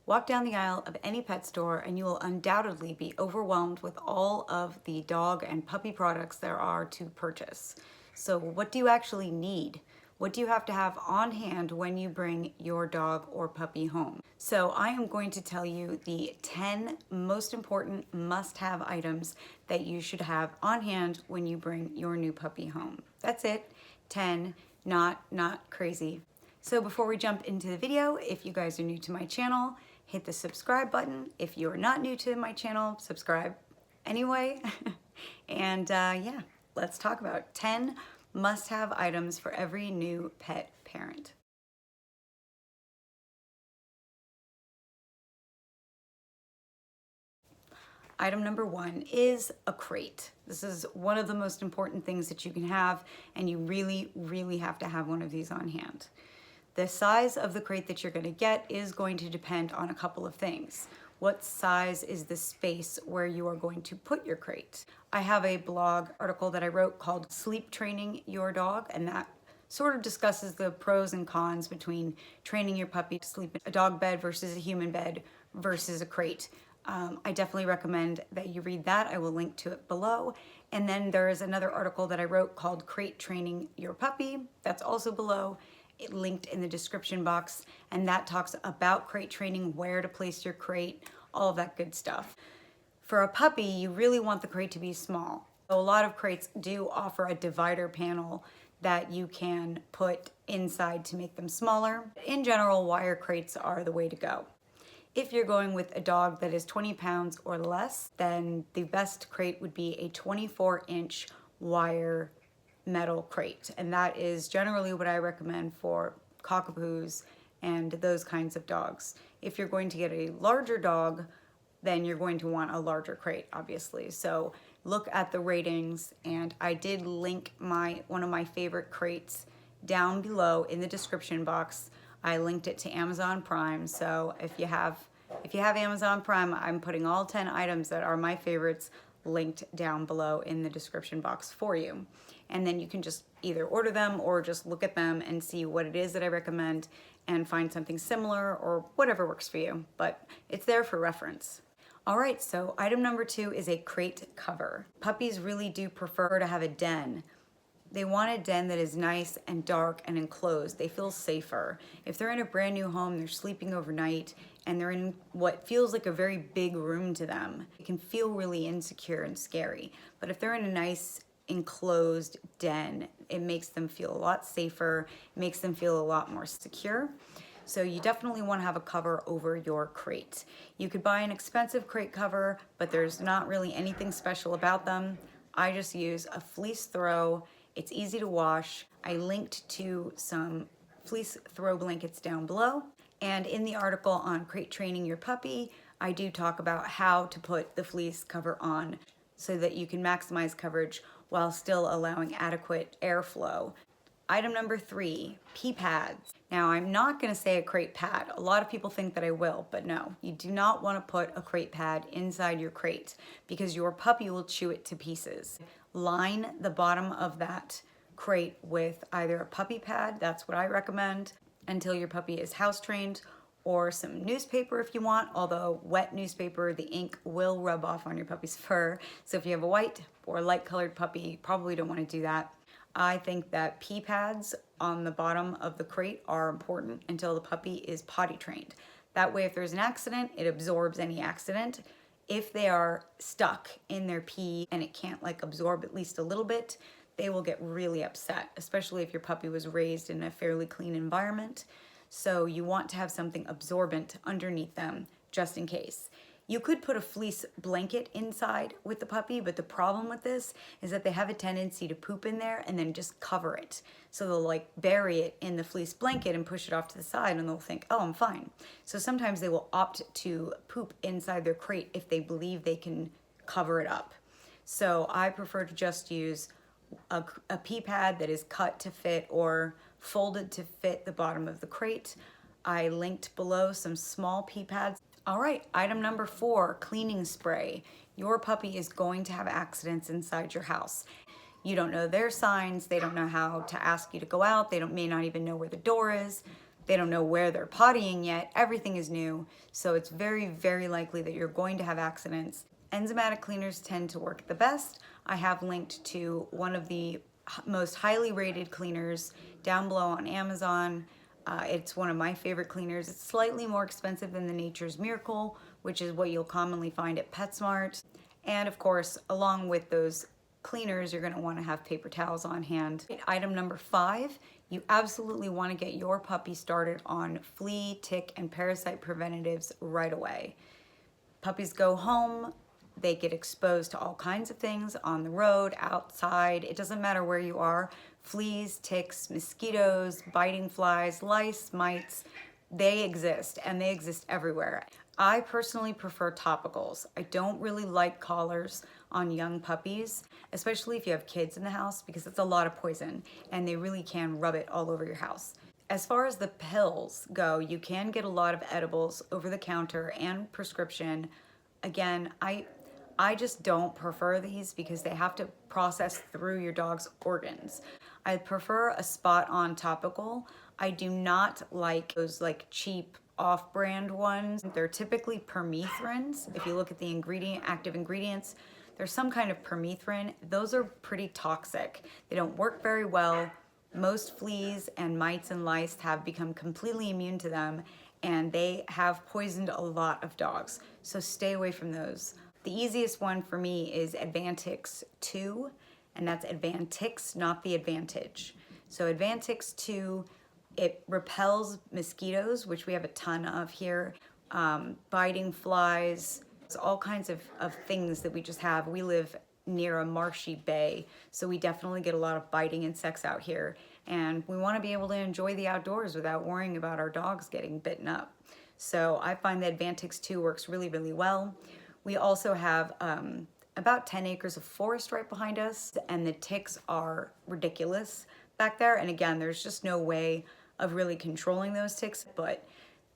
Walk down the aisle of any pet store and you will undoubtedly be overwhelmed with all of the dog and puppy products there are to purchase. So what do you actually need? What do you have to have on hand when you bring your dog or puppy home? So I am going to tell you the 10 most important must-have items that you should have on hand when you bring your new puppy home. That's it, 10, not crazy. So before we jump into the video, if you guys are new to my channel, hit the subscribe button. If you are not new to my channel, subscribe anyway. And yeah, let's talk about 10 must-have items for every new pet parent. Item number 1 is a crate. This is one of the most important things that you can have, and you really have to have one of these on hand. The size of the crate that you're going to get is going to depend on a couple of things. What size is the space where you are going to put your crate? I have a blog article that I wrote called Sleep Training Your Dog, and that sort of discusses the pros and cons between training your puppy to sleep in a dog bed versus a human bed versus a crate. I definitely recommend that you read that. I will link to it below. And then there is another article that I wrote called Crate Training Your Puppy. That's also below. It linked in the description box, and that talks about crate training, where to place your crate, all of that good stuff. For a puppy, you really want the crate to be small. So a lot of crates do offer a divider panel that you can put inside to make them smaller. In general, wire crates are the way to go. If you're going with a dog that is 20 pounds or less, then the best crate would be a 24-inch wire metal crate, and that is generally what I recommend for cockapoos and those kinds of dogs. If you're going to get a larger dog, then you're going to want a larger crate, obviously. So look at the ratings, and I did link one of my favorite crates down below in the description box. I linked it to Amazon Prime, so if you have Amazon Prime, I'm putting all 10 items that are my favorites linked down below in the description box for you. And then you can just either order them or just look at them and see what it is that I recommend and find something similar or whatever works for you, but it's there for reference. All right, so item number 2 is a crate cover. Puppies really do prefer to have a den. They want a den that is nice and dark and enclosed. They feel safer. If they're in a brand new home, they're sleeping overnight, and they're in what feels like a very big room to them, it can feel really insecure and scary. But if they're in a nice enclosed den, it makes them feel a lot safer, makes them feel a lot more secure. So you definitely want to have a cover over your crate. You could buy an expensive crate cover, but there's not really anything special about them. I just use a fleece throw. It's easy to wash. I linked to some fleece throw blankets down below. And in the article on Crate Training Your Puppy, I do talk about how to put the fleece cover on so that you can maximize coverage while still allowing adequate airflow. Item number 3, pee pads. Now, I'm not going to say a crate pad. A lot of people think that I will, but no, you do not want to put a crate pad inside your crate because your puppy will chew it to pieces. Line the bottom of that crate with either a puppy pad, that's what I recommend, until your puppy is house trained, or some newspaper if you want, although wet newspaper, the ink will rub off on your puppy's fur. So if you have a white or light colored puppy, you probably don't want to do that. I think that pee pads on the bottom of the crate are important until the puppy is potty trained. That way, if there's an accident, it absorbs any accident. If they are stuck in their pee and it can't like absorb at least a little bit, they will get really upset, especially if your puppy was raised in a fairly clean environment. So you want to have something absorbent underneath them just in case. You could put a fleece blanket inside with the puppy, but the problem with this is that they have a tendency to poop in there and then just cover it. So they'll like bury it in the fleece blanket and push it off to the side, and they'll think, oh, I'm fine. So sometimes they will opt to poop inside their crate if they believe they can cover it up. So I prefer to just use a pee pad that is cut to fit or folded to fit the bottom of the crate. I linked below some small pee pads. All right, item number 4, cleaning spray. Your puppy is going to have accidents inside your house. You don't know their signs. They don't know how to ask you to go out. They may not even know where the door is. They don't know where they're pottying yet. Everything is new. So it's very, very likely that you're going to have accidents. Enzymatic cleaners tend to work the best. I have linked to one of the most highly rated cleaners down below on Amazon. It's one of my favorite cleaners. It's slightly more expensive than the Nature's Miracle, which is what you'll commonly find at PetSmart. And of course, along with those cleaners, you're going to want to have paper towels on hand. Item number 5, you absolutely want to get your puppy started on flea, tick, and parasite preventatives right away. Puppies go home, they get exposed to all kinds of things on the road, outside. It doesn't matter where you are. Fleas, ticks, mosquitoes, biting flies, lice, mites, they exist, and they exist everywhere. I personally prefer topicals. I don't really like collars on young puppies, especially if you have kids in the house, because it's a lot of poison and they really can rub it all over your house. As far as the pills go, you can get a lot of edibles over the counter and prescription. Again, I just don't prefer these because they have to process through your dog's organs. I prefer a spot-on topical. I do not like those like cheap off-brand ones. They're typically permethrins. If you look at the active ingredients, there's some kind of permethrin. Those are pretty toxic. They don't work very well. Most fleas and mites and lice have become completely immune to them, and they have poisoned a lot of dogs. So stay away from those. The easiest one for me is Advantix 2, and that's Advantix, not the Advantage. So Advantix 2, it repels mosquitoes, which we have a ton of here, biting flies, all kinds of things that we just have. We live near a marshy bay, so we definitely get a lot of biting insects out here, and we want to be able to enjoy the outdoors without worrying about our dogs getting bitten up. So I find that Advantix 2 works really, really well. We also have about 10 acres of forest right behind us, and the ticks are ridiculous back there. And again, there's just no way of really controlling those ticks, but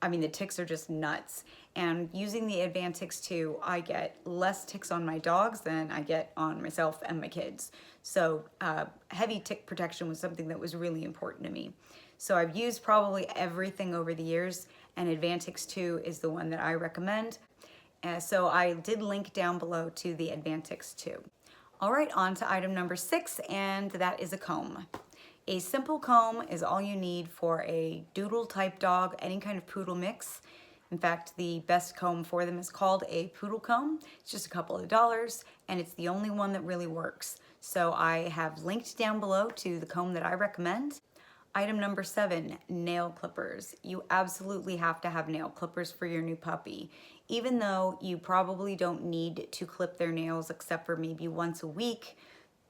I mean, the ticks are just nuts. And using the Advantix 2, I get less ticks on my dogs than I get on myself and my kids. So heavy tick protection was something that was really important to me. So I've used probably everything over the years, and Advantix 2 is the one that I recommend. So I did link down below to the Advantix 2. All right, on to item number 6, and that is a comb. A simple comb is all you need for a doodle type dog, any kind of poodle mix. In fact, the best comb for them is called a poodle comb. It's just a couple of dollars, and it's the only one that really works. So I have linked down below to the comb that I recommend. Item number 7, nail clippers. You absolutely have to have nail clippers for your new puppy. Even though you probably don't need to clip their nails except for maybe once a week,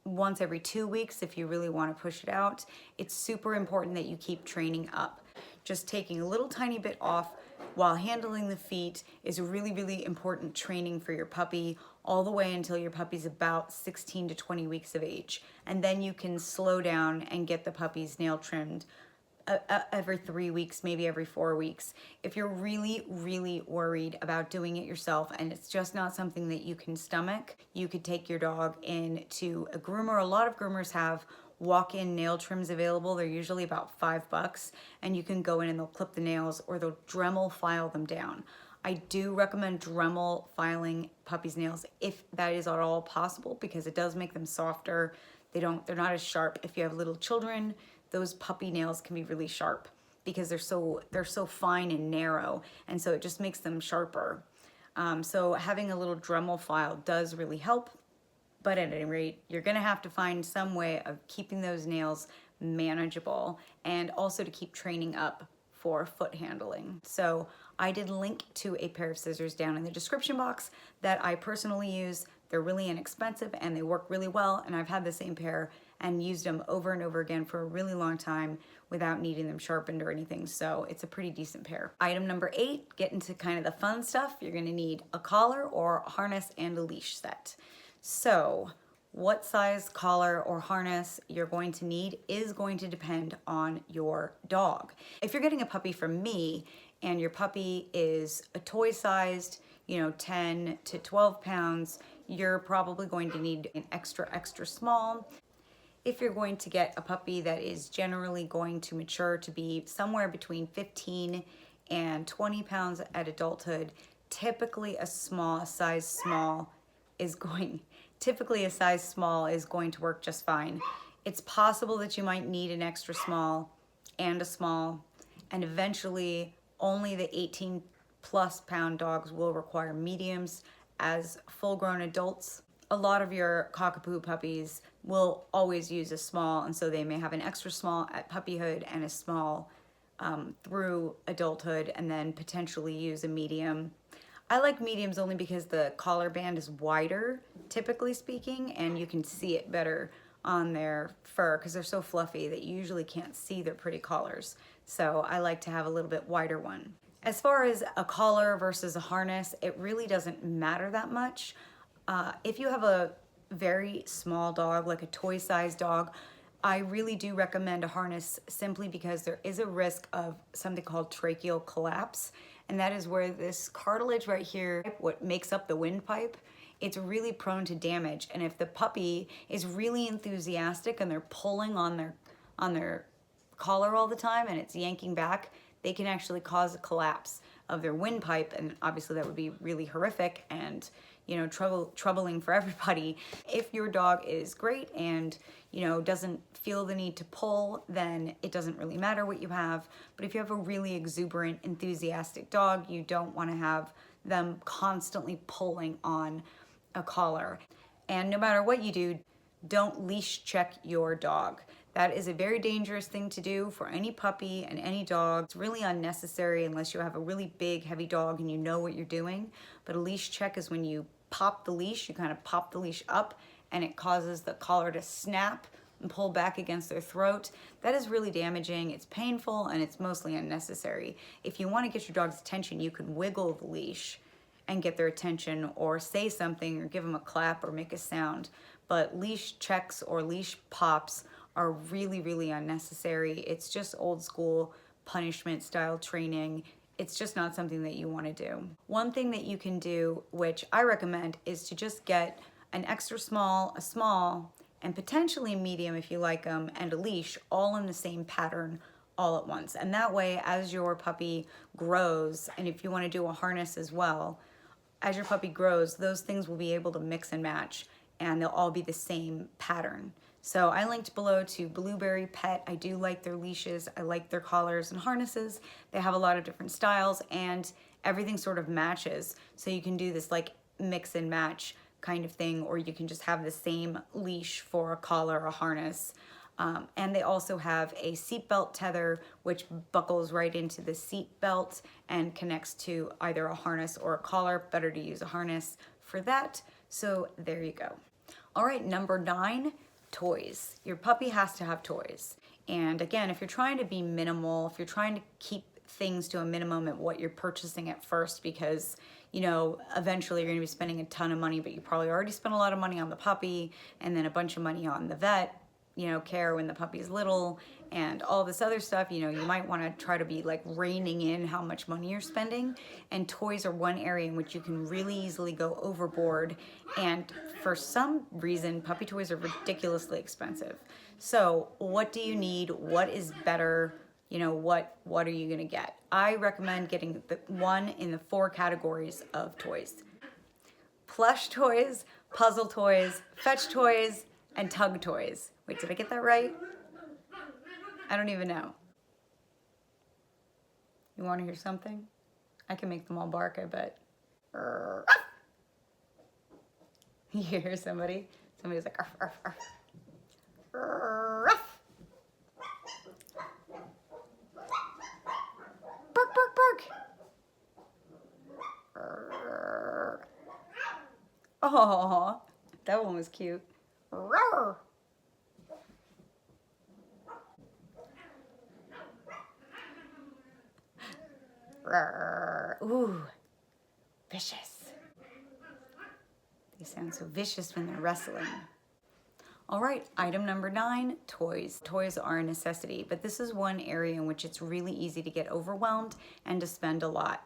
once every 2 weeks if you really want to push it out, it's super important that you keep training up. Just taking a little tiny bit off while handling the feet is really, really important training for your puppy all the way until your puppy's about 16 to 20 weeks of age. And then you can slow down and get the puppy's nail trimmed every 3 weeks, maybe every 4 weeks. If you're really, really worried about doing it yourself and it's just not something that you can stomach, you could take your dog into a groomer. A lot of groomers have walk-in nail trims available. They're usually about $5, and you can go in and they'll clip the nails or they'll Dremel file them down. I do recommend Dremel filing puppies' nails if that is at all possible, because it does make them softer. They're not as sharp. If you have little children, those puppy nails can be really sharp because they're so fine and narrow, and so it just makes them sharper. So having a little Dremel file does really help. But at any rate, you're gonna have to find some way of keeping those nails manageable, and also to keep training up for foot handling. So I did link to a pair of scissors down in the description box that I personally use. They're really inexpensive and they work really well, and I've had the same pair and used them over and over again for a really long time without needing them sharpened or anything. So it's a pretty decent pair. Item number 8, get into kind of the fun stuff. You're gonna need a collar or a harness and a leash set. So what size collar or harness you're going to need is going to depend on your dog. If you're getting a puppy from me and your puppy is a toy sized, 10 to 12 pounds, you're probably going to need an extra small. if you're going to get a puppy that is generally going to mature to be somewhere between 15 and 20 pounds at adulthood, typically a size small is going to work just fine. It's possible that you might need an extra small and a small, and eventually only the 18 plus pound dogs will require mediums as full-grown adults. A lot of your cockapoo puppies will always use a small, and so they may have an extra small at puppyhood and a small through adulthood, and then potentially use a medium. I like mediums only because the collar band is wider, typically speaking, and you can see it better on their fur because they're so fluffy that you usually can't see their pretty collars. So I like to have a little bit wider one. As far as a collar versus a harness, it really doesn't matter that much. If you have a very small dog, like a toy-sized dog, I really do recommend a harness simply because there is a risk of something called tracheal collapse, and that is where this cartilage right here, what makes up the windpipe, it's really prone to damage. And if the puppy is really enthusiastic and they're pulling on their collar all the time and it's yanking back, they can actually cause a collapse of their windpipe, and obviously that would be really horrific and troubling for everybody. If your dog is great and doesn't feel the need to pull, then it doesn't really matter what you have. But if you have a really exuberant, enthusiastic dog, you don't want to have them constantly pulling on a collar. And no matter what you do, don't leash check your dog. That is a very dangerous thing to do for any puppy and any dog. It's really unnecessary unless you have a really big, heavy dog and you know what you're doing. But a leash check is when you pop the leash, you kind of pop the leash up and it causes the collar to snap and pull back against their throat. That is really damaging, it's painful, and it's mostly unnecessary. If you want to get your dog's attention, you can wiggle the leash and get their attention, or say something, or give them a clap, or make a sound. But leash checks or leash pops are really, really unnecessary. It's just old school punishment style training. It's just not something that you want to do. One thing that you can do, which I recommend, is to just get an extra small, a small, and potentially a medium if you like them, and a leash, all in the same pattern all at once. And that way, as your puppy grows, and if you want to do a harness as well, as your puppy grows, those things will be able to mix and match, and they'll all be the same pattern. So I linked below to Blueberry Pet. I do like their leashes. I like their collars and harnesses. They have a lot of different styles, and everything sort of matches. So you can do this like mix and match kind of thing, or you can just have the same leash for a collar or a harness. And they also have a seatbelt tether, which buckles right into the seatbelt and connects to either a harness or a collar. Better to use a harness for that. So there you go. All right, number 9, toys. Your puppy has to have toys. And again, if you're trying to be minimal, if you're trying to keep things to a minimum at what you're purchasing at first, because eventually you're going to be spending a ton of money, but you probably already spent a lot of money on the puppy and then a bunch of money on the vet care when the puppy's little and all this other stuff. You might want to try to be like reining in how much money you're spending, and toys are one area in which you can really easily go overboard, and for some reason puppy toys are ridiculously expensive. So what do you need? What is better? What are you gonna get? I recommend getting the one in the 4 categories of toys: plush toys, puzzle toys, fetch toys, and tug toys. Wait, did I get that right? I don't even know. You want to hear something? I can make them all bark, I bet. You hear somebody? Somebody's like, arf, arf, arf. Ruff. Bark, bark, bark. Oh, that one was cute. Roar. Ooh, vicious. They sound so vicious when they're wrestling. All right, item number 9, toys. Toys are a necessity, but this is one area in which it's really easy to get overwhelmed and to spend a lot.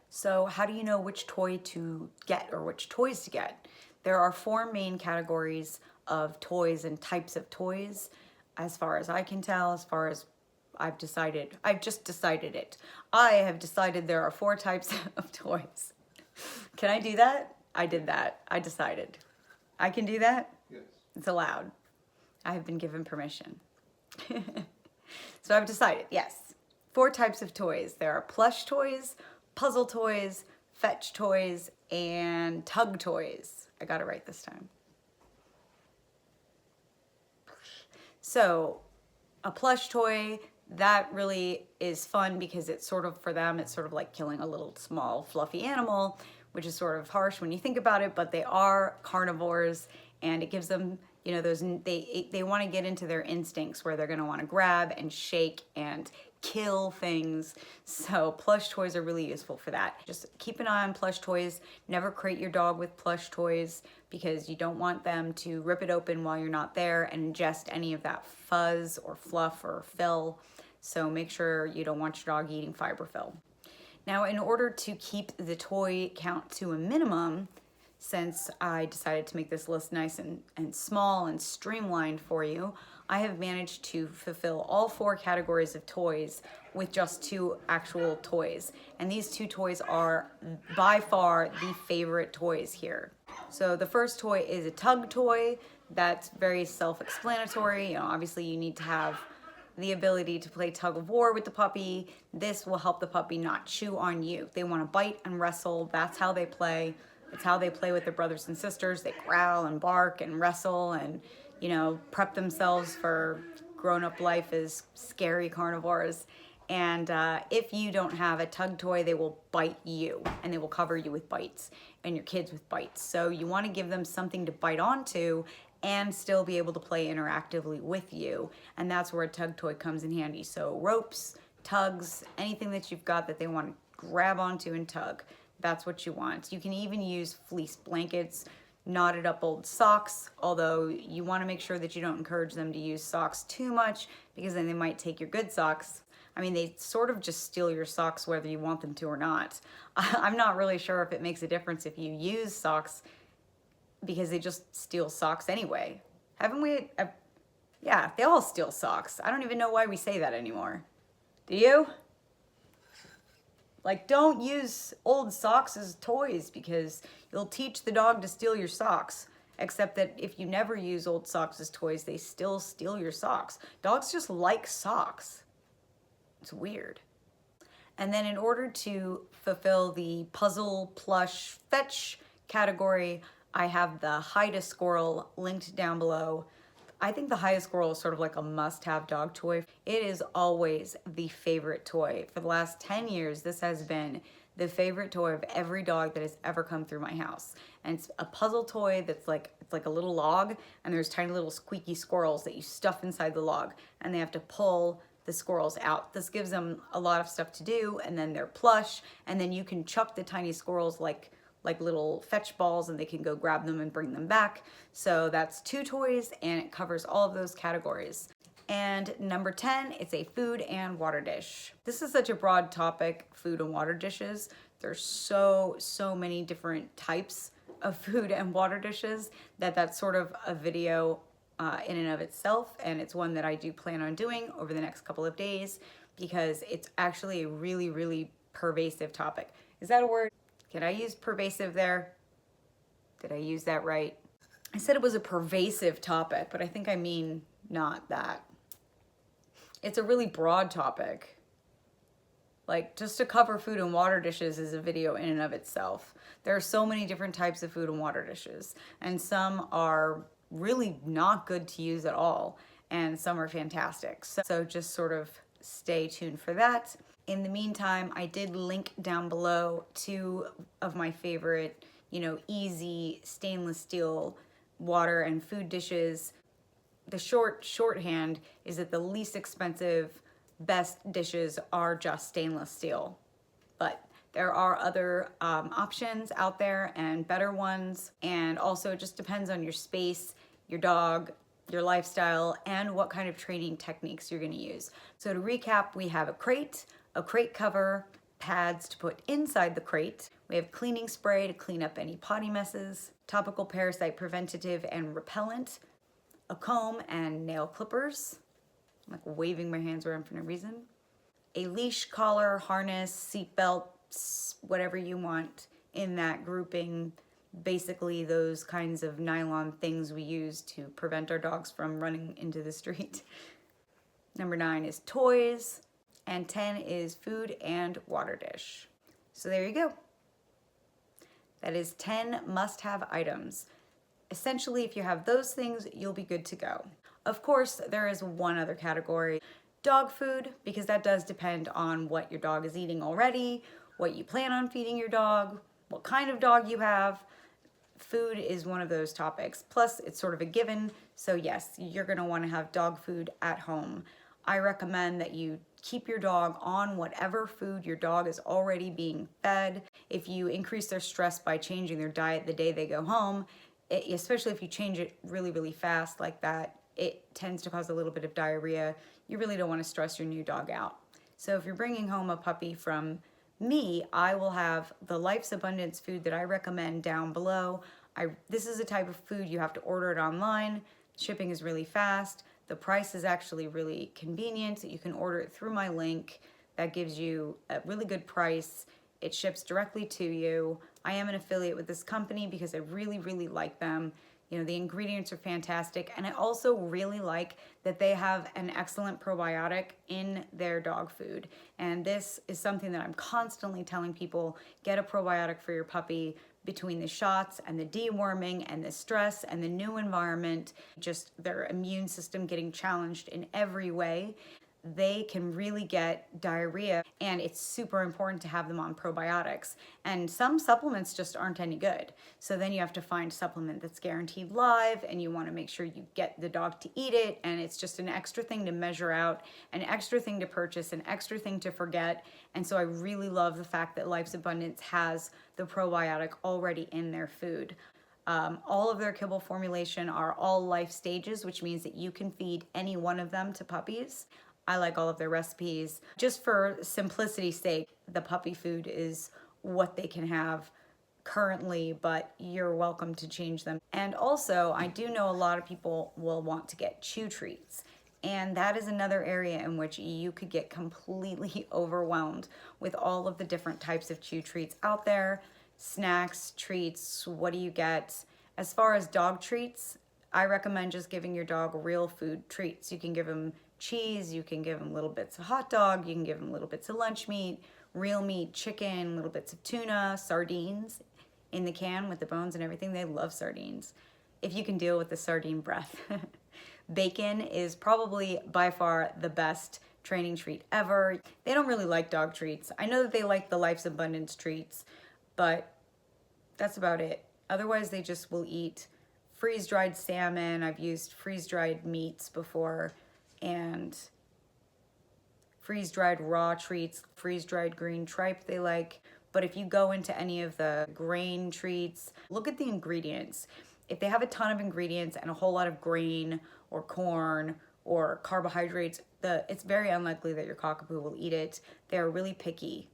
So how do you know which toy to get or which toys to get? There are 4 main categories of toys and types of toys, as far as I can tell, as far as I've just decided it. I have decided there are 4 types of toys. Can I do that? I did that. I decided. I can do that? Yes. It's allowed. I have been given permission. So I've decided, yes. 4 types of toys. There are plush toys, puzzle toys, fetch toys, and tug toys. I got it right this time. So a plush toy, that really is fun because it's sort of, for them, it's sort of like killing a little small fluffy animal, which is sort of harsh when you think about it, but they are carnivores, and it gives them, you know, those, they want to get into their instincts where they're going to want to grab and shake and kill things. So plush toys are really useful for that. Just keep an eye on plush toys. Never crate your dog with plush toys because you don't want them to rip it open while you're not there and ingest any of that fuzz or fluff or fill. So make sure you don't want your dog eating fiberfill. Now, in order to keep the toy count to a minimum, since I decided to make this list nice and small and streamlined for you, I have managed to fulfill all 4 categories of toys with just 2 actual toys. And these 2 toys are by far the favorite toys here. So the first toy is a tug toy. That's very self-explanatory. You know, obviously you need to have the ability to play tug of war with the puppy. This will help the puppy not chew on you. They want to bite and wrestle. That's how they play. It's how they play with their brothers and sisters. They growl and bark and wrestle and, you know, prep themselves for grown-up life as scary carnivores. And if you don't have a tug toy, they will bite you, and they will cover you with bites, and your kids with bites. So you want to give them something to bite onto and still be able to play interactively with you. And that's where a tug toy comes in handy. So ropes, tugs, anything that you've got that they want to grab onto and tug, that's what you want. You can even use fleece blankets, knotted up old socks, although you want to make sure that you don't encourage them to use socks too much because then they might take your good socks. I mean, they sort of just steal your socks whether you want them to or not. I'm not really sure if it makes a difference if you use socks because they just steal socks anyway. Haven't we? Yeah, they all steal socks. I don't even know why we say that anymore. Do you? Like, don't use old socks as toys because you'll teach the dog to steal your socks. Except that if you never use old socks as toys, they still steal your socks. Dogs just like socks. It's weird. And then in order to fulfill the puzzle plush fetch category, I have the hide a squirrel linked down below. I think the hide a squirrel is sort of like a must-have dog toy. It is always the favorite toy. For the last 10 years, this has been the favorite toy of every dog that has ever come through my house. And it's a puzzle toy that's like, it's like a little log, and there's tiny little squeaky squirrels that you stuff inside the log, and they have to pull the squirrels out. This gives them a lot of stuff to do, and then they're plush, and then you can chuck the tiny squirrels like little fetch balls, and they can go grab them and bring them back. So that's 2 toys, and it covers all of those categories. And number 10, it's a food and water dish. This is such a broad topic, food and water dishes. There's so many different types of food and water dishes that that's sort of a video in and of itself, and it's one that I do plan on doing over the next couple of days because it's actually a really pervasive topic. Is that a word? Can I use pervasive there? Did I use that right? I said it was a pervasive topic, but I think I mean not that. It's a really broad topic. Like, just to cover food and water dishes is a video in and of itself. There are so many different types of food and water dishes, and some are really not good to use at all, and some are fantastic. So just sort of stay tuned for that. In the meantime, I did link down below 2 of my favorite, you know, easy stainless steel water and food dishes. The shorthand is that the least expensive, best dishes are just stainless steel. But there are other options out there and better ones. And also it just depends on your space, your dog, your lifestyle, and what kind of training techniques you're gonna use. So to recap, we have a crate cover, pads to put inside the crate. We have cleaning spray to clean up any potty messes, topical parasite preventative and repellent, a comb and nail clippers. I'm like waving my hands around for no reason. A leash, collar, harness, seat belt, whatever you want in that grouping. Basically those kinds of nylon things we use to prevent our dogs from running into the street. Number 9 is toys, and 10 is food and water dish. So there you go. That is 10 must-have items. Essentially, if you have those things, you'll be good to go. Of course, there is one other category, dog food, because that does depend on what your dog is eating already, what you plan on feeding your dog, what kind of dog you have. Food is one of those topics. Plus, it's sort of a given, so yes, you're gonna wanna have dog food at home. I recommend that you keep your dog on whatever food your dog is already being fed. If you increase their stress by changing their diet the day they go home, especially if you change it really, really fast like that, it tends to cause a little bit of diarrhea. You really don't want to stress your new dog out. So if you're bringing home a puppy from me, I will have the Life's Abundance food that I recommend down below. This is a type of food you have to order it online. Shipping is really fast. The price is actually really convenient. You can order it through my link. That gives you a really good price. It ships directly to you. I am an affiliate with this company because I really, really like them. You know, the ingredients are fantastic. And I also really like that they have an excellent probiotic in their dog food. And this is something that I'm constantly telling people, get a probiotic for your puppy. Between the shots and the deworming and the stress and the new environment, just their immune system getting challenged in every way, they can really get diarrhea, and it's super important to have them on probiotics. And some supplements just aren't any good. So then you have to find a supplement that's guaranteed live, and you want to make sure you get the dog to eat it, and it's just an extra thing to measure out, an extra thing to purchase, an extra thing to forget. And so I really love the fact that Life's Abundance has the probiotic already in their food. All of their kibble formulation are all life stages, which means that you can feed any one of them to puppies. I like all of their recipes. Just for simplicity's sake, the puppy food is what they can have currently, but you're welcome to change them. And also, I do know a lot of people will want to get chew treats. And that is another area in which you could get completely overwhelmed with all of the different types of chew treats out there. Snacks, treats, what do you get? As far as dog treats, I recommend just giving your dog real food treats. You can give them cheese, you can give them little bits of hot dog, you can give them little bits of lunch meat, real meat, chicken, little bits of tuna, sardines in the can with the bones and everything. They love sardines. If you can deal with the sardine breath. Bacon is probably by far the best training treat ever. They don't really like dog treats. I know that they like the Life's Abundance treats, but that's about it. Otherwise, they just will eat freeze-dried salmon. I've used freeze-dried meats before, and freeze-dried raw treats, freeze-dried green tripe they like. But if you go into any of the grain treats, look at the ingredients. If they have a ton of ingredients and a whole lot of grain or corn or carbohydrates, it's very unlikely that your cockapoo will eat it. They're really picky.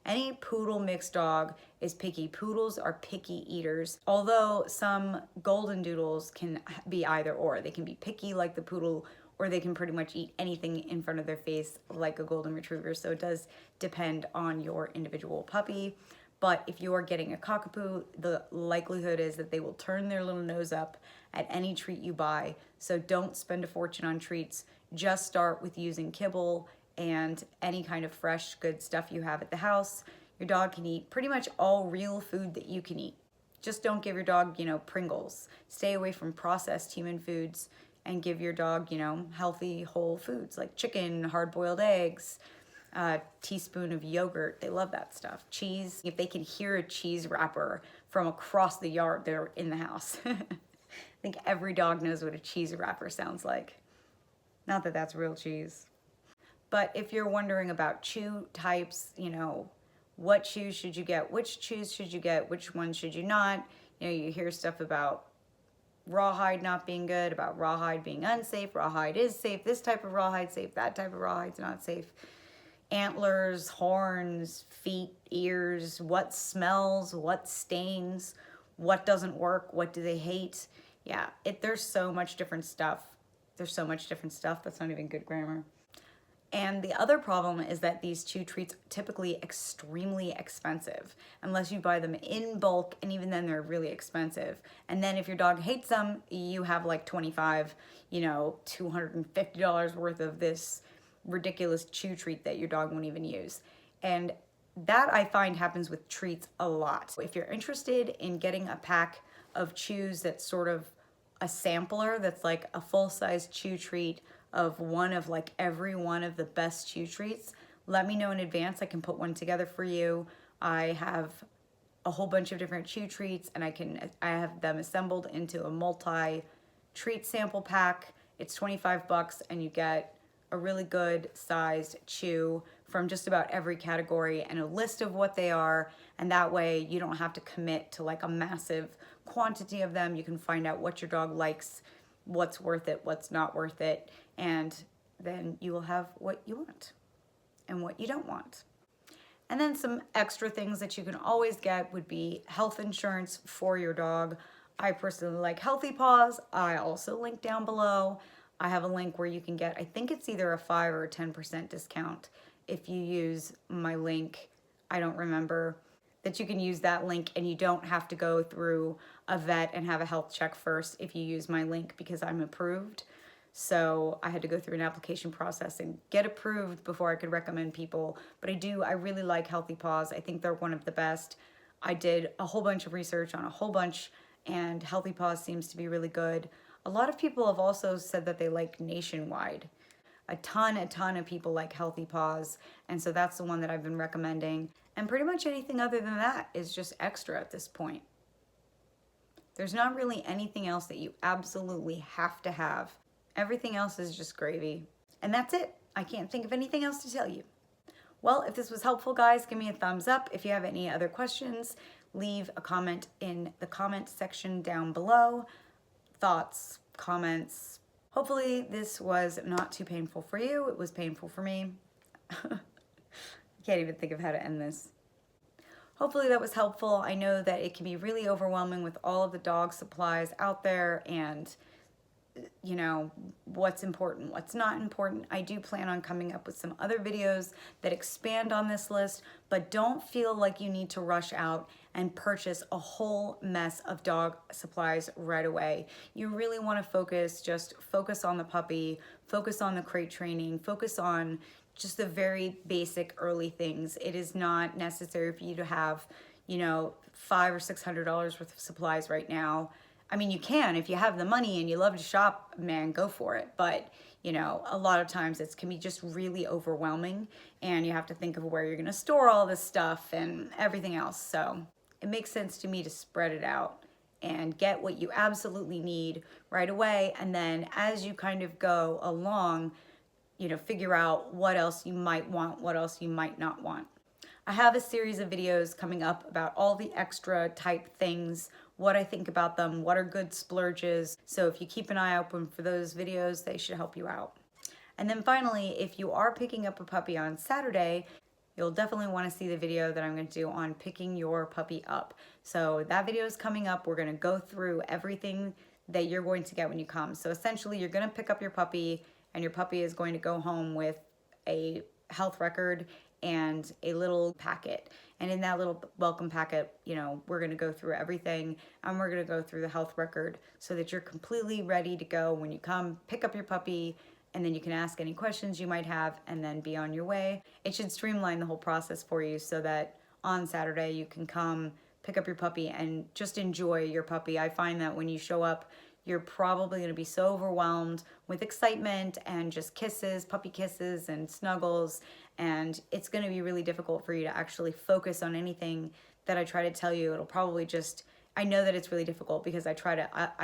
Any poodle mixed dog is picky. Poodles are picky eaters, although some golden doodles can be either or. They can be picky like the poodle, or they can pretty much eat anything in front of their face like a golden retriever. So it does depend on your individual puppy. But if you are getting a cockapoo, the likelihood is that they will turn their little nose up at any treat you buy. So don't spend a fortune on treats. Just start with using kibble and any kind of fresh, good stuff you have at the house. Your dog can eat pretty much all real food that you can eat. Just don't give your dog, Pringles. Stay away from processed human foods and give your dog, healthy, whole foods like chicken, hard-boiled eggs, a teaspoon of yogurt. They love that stuff. Cheese. If they can hear a cheese wrapper from across the yard, they're in the house. I think every dog knows what a cheese wrapper sounds like. Not that that's real cheese. But if you're wondering about chew types, what chews should you get? Which chews should you get? Which ones should you not? You hear stuff about rawhide not being good, about rawhide being unsafe. Rawhide is safe. This type of rawhide safe. That type of rawhide's not safe. Antlers, horns, feet, ears, what smells, what stains, what doesn't work, what do they hate. Yeah, there's so much different stuff. There's so much different stuff. That's not even good grammar. And the other problem is that these chew treats are typically extremely expensive unless you buy them in bulk, and even then they're really expensive. And then if your dog hates them, you have like 25, $250 worth of this ridiculous chew treat that your dog won't even use. And that I find happens with treats a lot. If you're interested in getting a pack of chews that's sort of a sampler, that's like a full-size chew treat of one of like every one of the best chew treats, let me know in advance. I can put one together for you. I have a whole bunch of different chew treats, and I have them assembled into a multi-treat sample pack. It's 25 bucks, and you get a really good sized chew from just about every category and a list of what they are. And that way you don't have to commit to like a massive quantity of them. You can find out what your dog likes, what's worth it, what's not worth it, and then you will have what you want and what you don't want. And then some extra things that you can always get would be health insurance for your dog. I personally like Healthy Paws. I also link down below. I have a link where you can get, I think it's either a 5 or a 10% discount if you use my link. I don't remember. That you can use that link and you don't have to go through a vet and have a health check first if you use my link, because I'm approved. So I had to go through an application process and get approved before I could recommend people. But I really like Healthy Paws. I think they're one of the best. I did a whole bunch of research on a whole bunch, and Healthy Paws seems to be really good. A lot of people have also said that they like Nationwide. A ton of people like Healthy Paws, and so that's the one that I've been recommending. And pretty much anything other than that is just extra at this point. There's not really anything else that you absolutely have to have. Everything else is just gravy. And that's it. I can't think of anything else to tell you. Well, if this was helpful, guys, give me a thumbs up. If you have any other questions, leave a comment in the comment section down below. Thoughts, comments. Hopefully this was not too painful for you. It was painful for me. I can't even think of how to end this. Hopefully that was helpful. I know that it can be really overwhelming with all of the dog supplies out there, and what's important, what's not important. I do plan on coming up with some other videos that expand on this list, but don't feel like you need to rush out and purchase a whole mess of dog supplies right away. You really want to just focus on the puppy, focus on the crate training, focus on just the very basic early things. It is not necessary for you to have, $500 or $600 worth of supplies right now. I mean, you can if you have the money and you love to shop, man, go for it. But, a lot of times it can be just really overwhelming, and you have to think of where you're going to store all this stuff and everything else. So it makes sense to me to spread it out and get what you absolutely need right away. And then as you kind of go along, figure out what else you might want, what else you might not want. I have a series of videos coming up about all the extra type things, what I think about them, what are good splurges. So if you keep an eye open for those videos, they should help you out. And then finally, if you are picking up a puppy on Saturday, you'll definitely want to see the video that I'm going to do on picking your puppy up. So that video is coming up. We're going to go through everything that you're going to get when you come. So essentially, you're going to pick up your puppy, and your puppy is going to go home with a health record and a little packet. And in that little welcome packet, we're going to go through everything, and we're going to go through the health record so that you're completely ready to go when you come pick up your puppy, and then you can ask any questions you might have and then be on your way. It should streamline the whole process for you so that on Saturday you can come pick up your puppy and just enjoy your puppy. I find that when you show up, you're probably going to be so overwhelmed with excitement and just kisses, puppy kisses and snuggles, and it's going to be really difficult for you to actually focus on anything that I try to tell you. It'll probably I know that it's really difficult because I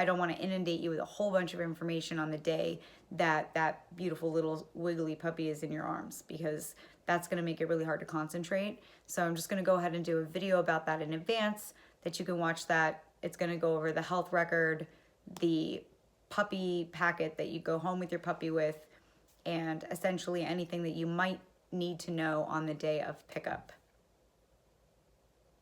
don't want to inundate you with a whole bunch of information on the day that beautiful little wiggly puppy is in your arms, because that's going to make it really hard to concentrate. So I'm just going to go ahead and do a video about that in advance that you can watch that. It's going to go over the health record, the puppy packet that you go home with your puppy with, and essentially anything that you might need to know on the day of pickup.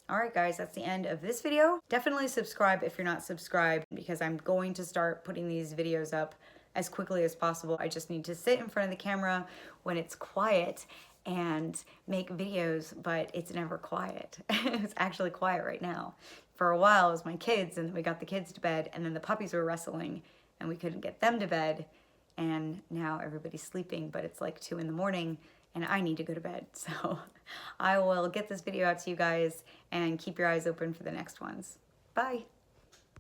All right, guys, that's the end of this video. Definitely subscribe if you're not subscribed, because I'm going to start putting these videos up as quickly as possible. I just need to sit in front of the camera when it's quiet and make videos, but it's never quiet. It's actually quiet right now. For a while, it was my kids, and we got the kids to bed, and then the puppies were wrestling, and we couldn't get them to bed, and now everybody's sleeping, but it's like 2 in the morning, and I need to go to bed. So I will get this video out to you guys, and keep your eyes open for the next ones. Bye.